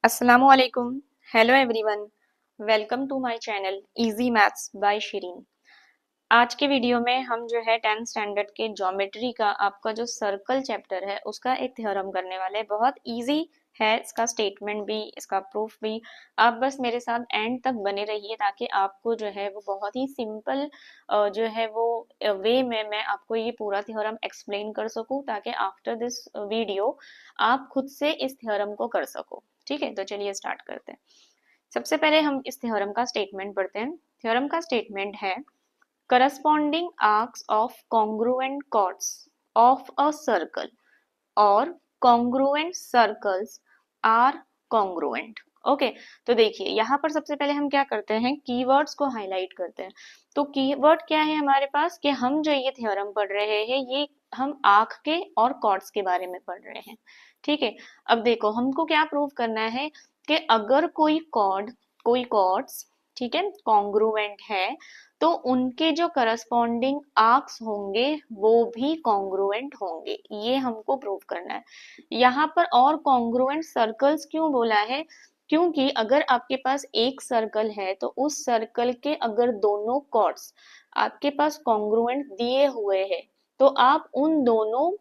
Assalamualaikum. Hello everyone. Welcome to my channel Easy Maths by Shirin. आज के video में हम जो है 10th स्टैंडर्ड के ज्योमेट्री का आपका जो सर्कल चैप्टर है उसका एक थ्योरम करने वाले हैं। बहुत इजी है, इसका स्टेटमेंट भी, इसका प्रूफ भी। आप बस मेरे साथ एंड तक बने रहिए ताकि आपको जो है वो बहुत ही सिंपल जो है वो वे में मैं आपको ये पूरा थ्योरम एक्सप्लेन कर सकूं ताकि आफ्टर दिस वीडियो आप खुद से इस थ्योरम को कर सको। ठीक है, तो चलिए स्टार्ट करते हैं। सबसे पहले हम इस थ्योरम का स्टेटमेंट पढ़ते हैं। थ्योरम का स्टेटमेंट है corresponding arcs of congruent chords of a circle or congruent circles are congruent। Okay तो देखिए यहाँ पर सबसे पहले हम क्या करते हैं, कीवर्ड्स को हाईलाइट करते हैं। तो कीवर्ड क्या है हमारे पास कि हम जो ये थ्योरम पढ़ रहे हैं ये हम आर्क के और कॉर्ड्स के बारे में पढ़ रहे हैं। ठीक है, अब देखो हमको क्या प्रूव करना है कि अगर कोई कॉर्ड्स ठीक है कॉन्ग्रुएंट है तो उनके जो करस्पॉन्डिंग आर्क्स होंगे वो भी कॉन्ग्रुएंट होंगे, ये हमको प्रूव करना है। यहाँ पर और कॉन्ग्रुएंट सर्कल्स क्यों बोला है, क्योंकि अगर आपके पास एक सर्कल है तो उस सर्कल के अगर दोनों कॉर्ड्स आपके पास कॉन्ग्रुएंट दिए हुए हैं तो आप उन दोनों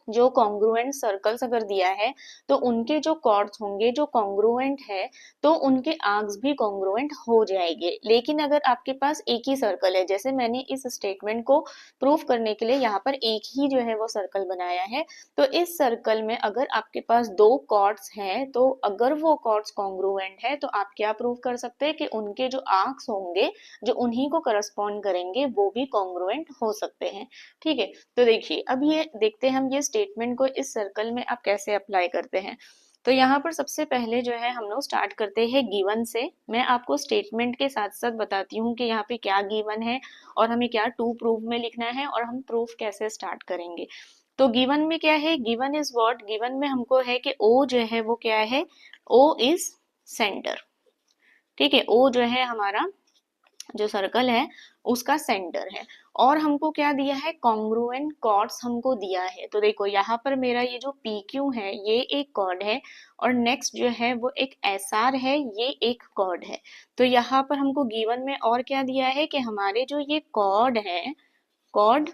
जो कॉन्ग्रुएंट सर्कल्स अगर दिया है तो उनके जो कॉर्ड्स होंगे जो कॉन्ग्रुएंट है तो उनके आर्क्स भी कॉन्ग्रुएंट हो जाएंगे। लेकिन अगर आपके पास एक ही सर्कल है, जैसे मैंने इस स्टेटमेंट को प्रूफ करने के लिए यहाँ पर एक ही जो है वो सर्कल बनाया है, तो इस सर्कल में अगर आपके पास दो कॉर्ड्स हैं तो अगर वो कॉर्ड्स कॉन्ग्रुएंट है तो आप क्या प्रूव कर सकते हैं कि उनके जो आर्क्स होंगे जो उन्हीं को करस्पॉन्ड करेंगे वो भी कॉन्ग्रुएंट हो सकते हैं। ठीक है, तो देखिए अब ये देखते हैं हम ये स्टेटमेंट को इस सर्कल में आप कैसे अप्लाई करते हैं। तो यहाँ पर सबसे पहले जो है हम लोग स्टार्ट करते हैं गिवन से। मैं आपको स्टेटमेंट के साथ साथ बताती हूँ कि यहाँ पे क्या गिवन है और हमें क्या टू प्रूफ में लिखना है और हम प्रूफ कैसे स्टार्ट करेंगे। तो गिवन में क्या है, गिवन इज व्हाट, गिवन में हमको है कि ओ जो है वो क्या है, ओ इज सेंटर। ठीक है, ओ जो है हमारा जो सर्कल है उसका सेंटर है। और हमको क्या दिया है, कॉन्ग्रुएंट कॉर्ड्स हमको दिया है। तो देखो यहाँ पर मेरा ये जो पी क्यू है ये एक कॉर्ड है और नेक्स्ट जो है वो एक एस आर है, ये एक कॉर्ड है। तो यहाँ पर हमको गिवन में और क्या दिया है कि हमारे जो ये कॉर्ड है, कॉर्ड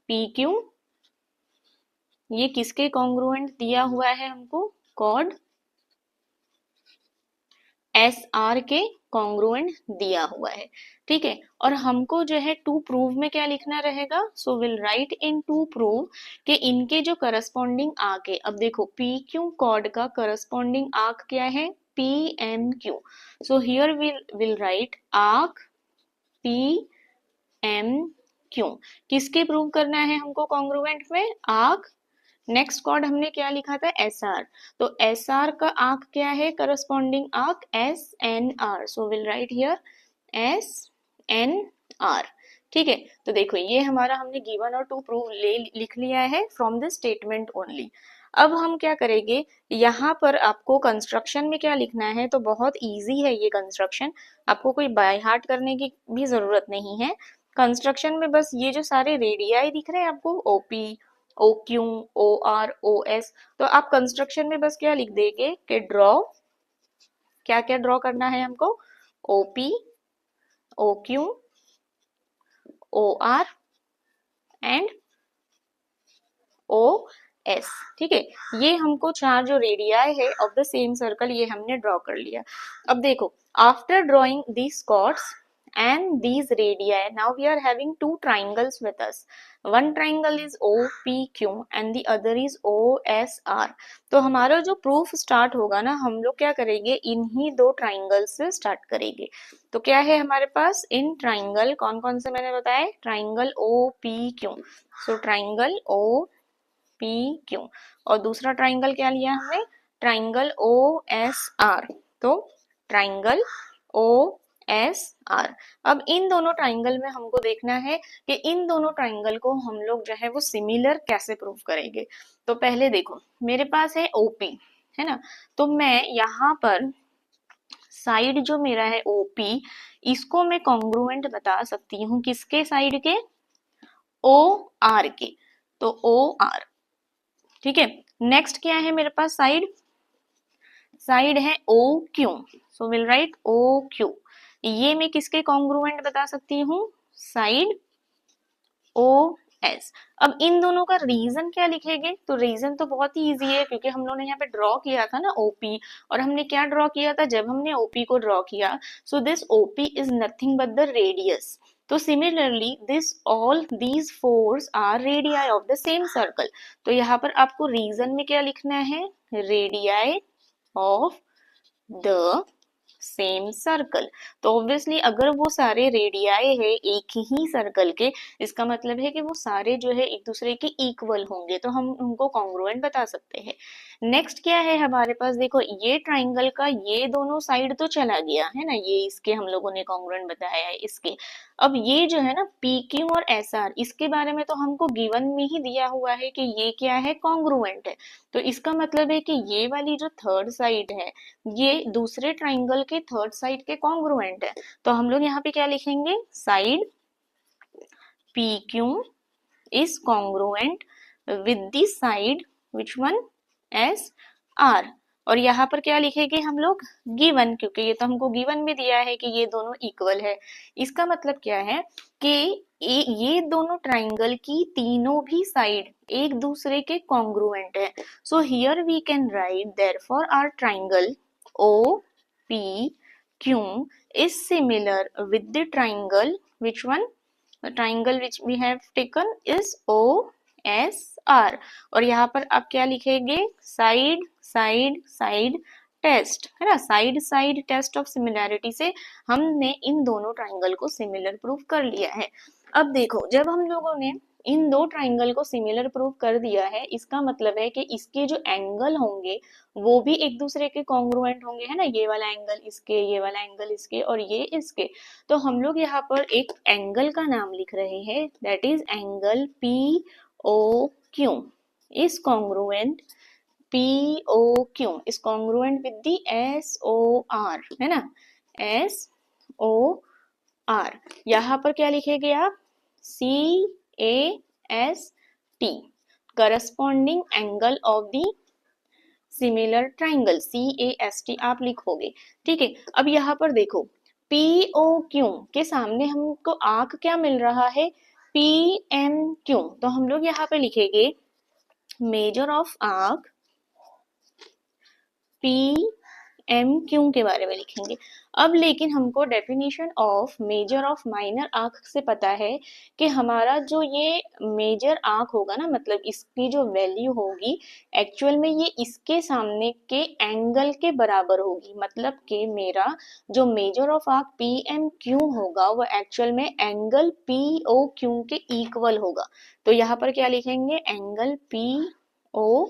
पी क्यू, ये किसके कॉन्ग्रुएंट दिया हुआ है हमको, कॉर्ड एस आर के कॉन्ग्रुएंट दिया हुआ है। ठीक है, और हमको जो है टू प्रूव में क्या लिखना रहेगा, so will write in to prove कि इनके जो करस्पॉन्डिंग आर्क है। अब देखो पी क्यू कॉर्ड का करस्पॉन्डिंग आर्क क्या है, P M Q. So here will write arc P M Q. किसके प्रूव करना है हमको कॉन्ग्रुएंट में, आर्क। नेक्स्ट कॉर्ड हमने क्या लिखा था, एस आर। तो एस आर का आर्क क्या है, corresponding arc S N R. So will write here S N R. ठीक है, तो देखो ये हमारा हमने गिवन और टू प्रूव ले लिख लिया है फ्रॉम दिस स्टेटमेंट ओनली। अब हम क्या करेंगे, यहाँ पर आपको कंस्ट्रक्शन में क्या लिखना है, तो बहुत इजी है ये कंस्ट्रक्शन, आपको कोई बाय हार्ट करने की भी जरूरत नहीं है। कंस्ट्रक्शन में बस ये जो सारे रेडियाई दिख रहे हैं आपको, OP, O Q, O R, O S, तो आप कंस्ट्रक्शन में बस क्या लिख देंगे कि ड्रॉ, क्या क्या ड्रॉ करना है हमको, OP, O Q, O R and O S. ठीक है, ये हमको चार जो रेडियाई है ऑफ द सेम सर्कल ये हमने ड्रॉ कर लिया। अब देखो after drawing these chords and these radii, now we are having two triangles with us. One triangle is OPQ and the other is OSR. तो हमारा जो प्रूफ स्टार्ट होगा ना, हम लोग क्या करेंगे, इन्हीं दो ट्राइंगल से स्टार्ट करेंगे। तो क्या है हमारे पास, इन ट्राइंगल कौन कौन से मैंने बताया, triangle OPQ। So triangle OPQ और दूसरा ट्राइंगल क्या लिया हमने, ट्राइंगल OSR। तो ट्राइंगल OSR। अब इन दोनों ट्राइंगल में हमको देखना है कि इन दोनों ट्राइंगल को हम लोग जो है वो सिमिलर कैसे प्रूव करेंगे। तो पहले देखो मेरे पास है OP, है ना, तो मैं यहाँ पर साइड जो मेरा है OP, इसको मैं कॉन्ग्रुएंट बता सकती हूँ किसके साइड के, OR के। तो OR। ठीक है, नेक्स्ट क्या है मेरे पास साइड, साइड है O Q, so will write O Q. ये मैं किसके कॉन्ग्रुएंट बता सकती हूँ, साइड ओ एस। अब इन दोनों का रीजन क्या लिखेंगे, तो रीजन तो बहुत ही इजी है, क्योंकि हम लोगों ने यहाँ पे ड्रॉ किया था ना ओपी, और हमने क्या ड्रॉ किया था जब हमने ओपी को ड्रॉ किया, so this OP is nothing but the radius. तो similarly this all these four are radii of the same circle. तो यहाँ पर आपको रीजन में क्या लिखना है, radii of the same circle. तो ऑब्वियसली अगर वो सारे रेडियाई है एक ही सर्कल के, इसका मतलब है कि वो सारे जो है एक दूसरे के इक्वल होंगे, तो हम उनको कॉन्ग्रुएंट बता सकते हैं। नेक्स्ट क्या है हमारे पास, देखो ये ट्राइंगल का ये दोनों साइड तो चला गया है ना, ये इसके हम लोगों ने कॉन्ग्रुएंट बताया है इसके। अब ये जो है ना पी क्यू और एस आर, इसके बारे में तो हमको गिवन में ही दिया हुआ है कि ये क्या है, कॉन्ग्रुएंट है। तो इसका मतलब है कि ये वाली जो थर्ड साइड है ये दूसरे ट्राइंगल के थर्ड साइड के कॉन्ग्रुएंट है। तो हम लोग यहाँ पे क्या लिखेंगे, side P Q is congruent with the side which one, S R. और यहाँ पर क्या लिखेंगे हम लोग, गिवन, क्योंकि ये तो हमको गिवन में दिया है कि ये दोनों इक्वल है। इसका मतलब क्या है कि ये दोनों ट्राइंगल की तीनों भी साइड एक दूसरे के कॉन्ग्रुएंट है। So here we can write therefore our triangle O P Q is similar with the triangle, which one, the triangle which we have taken is OSR। और यहाँ पर आप क्या लिखेंगे, साइड साइड साइड टेस्ट, है ना, side side test of similarity से हमने इन दोनों ट्राइंगल को सिमिलर प्रूव कर लिया है। अब देखो जब हम लोगों ने इन दो ट्राइंगल को सिमिलर प्रूव कर दिया है, इसका मतलब है कि इसके जो एंगल होंगे वो भी एक दूसरे के कॉन्ग्रुएंट होंगे, है ना, ये वाला एंगल इसके, ये वाला एंगल इसके और ये इसके। तो हम लोग यहाँ पर एक एंगल का नाम लिख रहे हैं, that is angle P O Q is congruent, P O Q is congruent with the S O R, है ना, एस ओ आर। यहाँ पर क्या लिखेंगे आप, C A S T, corresponding angle of the similar triangle, C A S T आप लिखोगे, ठीक है। अब यहाँ पर देखो पी ओ क्यू के सामने हमको आर्क क्या मिल रहा है, पी एम क्यू। तो हम लोग यहाँ पे लिखेंगे measure of arc P M Q के बारे में लिखेंगे। अब लेकिन हमको definition of measure of minor arc से पता है कि हमारा जो ये मेजर आर्क होगा ना, मतलब इसकी जो वैल्यू होगी एक्चुअल में ये इसके सामने के एंगल के बराबर होगी। मतलब कि मेरा जो measure of arc P M Q होगा वो एक्चुअल में एंगल पी ओ क्यू के इक्वल होगा। तो यहाँ पर क्या लिखेंगे, angle P O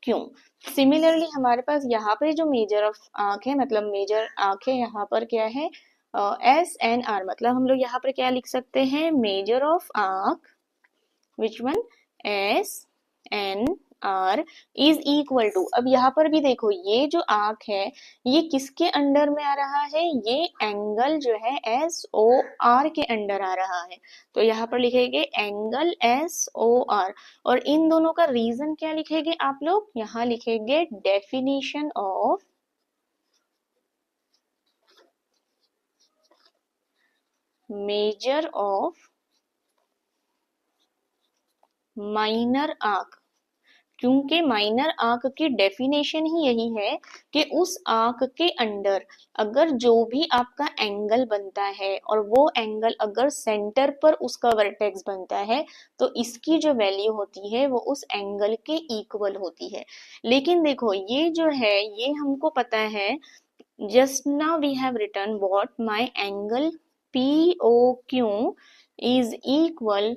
Q. Similarly हमारे पास यहाँ पे जो मेजर ऑफ आर्क है, मतलब मेजर आर्क है यहाँ पर क्या है, एस एन आर। मतलब हम लोग यहाँ पर क्या लिख सकते हैं, measure of arc which one, S N R is equal to. अब यहाँ पर भी देखो ये जो आर्क है ये किसके अंडर में आ रहा है, ये एंगल जो है एस ओ आर के अंडर आ रहा है। तो यहाँ पर लिखेंगे एंगल एस ओ आर। और इन दोनों का रीजन क्या लिखेंगे आप लोग, यहाँ लिखेंगे definition of measure of minor arc, क्योंकि माइनर आर्क की डेफिनेशन ही यही है कि उस आर्क के अंडर अगर जो भी आपका एंगल बनता है और वो एंगल अगर सेंटर पर उसका वर्टेक्स बनता है तो इसकी जो वैल्यू होती है वो उस एंगल के इक्वल होती है। लेकिन देखो ये जो है ये हमको पता है, just now we have written what my angle POQ is equal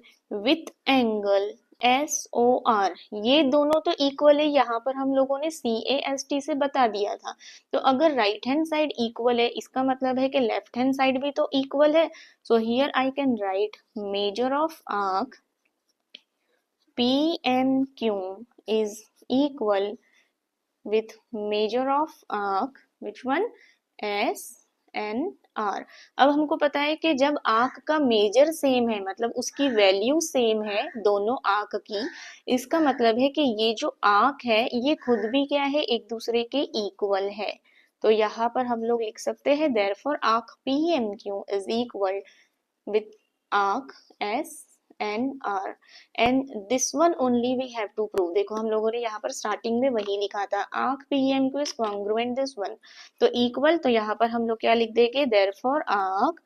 with angle SOR। ये दोनों तो इक्वल है, यहाँ पर हम लोगों ने CAST से बता दिया था। तो अगर राइट हैंड साइड इक्वल है इसका मतलब है कि लेफ्ट हैंड साइड भी तो इक्वल है। So here I can write major of arc PMQ is equal with measure of arc which one, S N R. अब हमको पता है कि जब आंख का मेजर सेम है, मतलब उसकी वैल्यू सेम है दोनों आंख की, इसका मतलब है कि ये जो आंख है ये खुद भी क्या है, एक दूसरे के इक्वल है। तो यहाँ पर हम लोग लिख सकते हैं therefore arc P M Q is equal with arc S N R and this one only we have to prove। देखो हम लोगों ने यहाँ पर स्टार्टिंग में वही लिखा था, arc PMQ is congruent this one, तो इक्वल, तो यहाँ पर हम लोग क्या लिख देंगे, therefore arc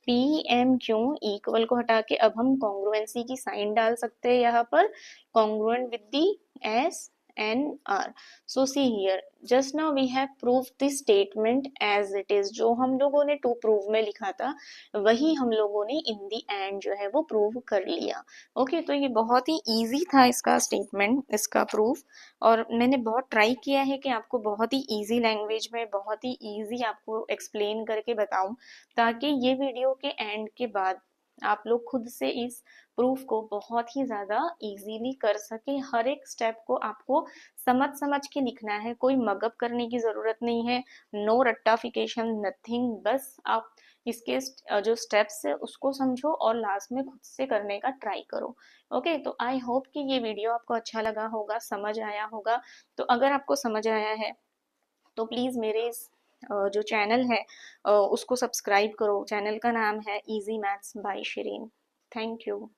PMQ इक्वल को हटा के अब हम कॉन्ग्रुएंसी की साइन डाल सकते हैं यहाँ पर, congruent with the S N R। So see here, just now we have proved this statement as it is। जो हम लोगों ने टू प्रूव में लिखा था वही हम लोगों ने इन दी एंड जो है वो प्रूव कर लिया। ओके, तो ये बहुत ही इजी था इसका स्टेटमेंट, इसका प्रूफ, और मैंने बहुत ट्राई किया है कि आपको बहुत ही इजी लैंग्वेज में बहुत ही इजी आपको एक्सप्लेन करके बताऊं, ताकि ये वीडियो के एंड के बाद आप लोग खुद से इस प्रूफ को बहुत ही ज्यादा इजीली कर सके। हर एक स्टेप को आपको समझ समझ के लिखना है, कोई मगअप करने की जरूरत नहीं है, नो रट्टाफिकेशन नथिंग, बस आप इसके जो स्टेप्स है उसको समझो और लास्ट में खुद से करने का ट्राई करो। ओके, तो आई होप कि ये वीडियो आपको अच्छा लगा होगा, समझ आया होगा। तो अगर आपको समझ आया है तो प्लीज मेरे इस जो चैनल है उसको सब्सक्राइब करो। चैनल का नाम है easy maths by Shirin. Thank you.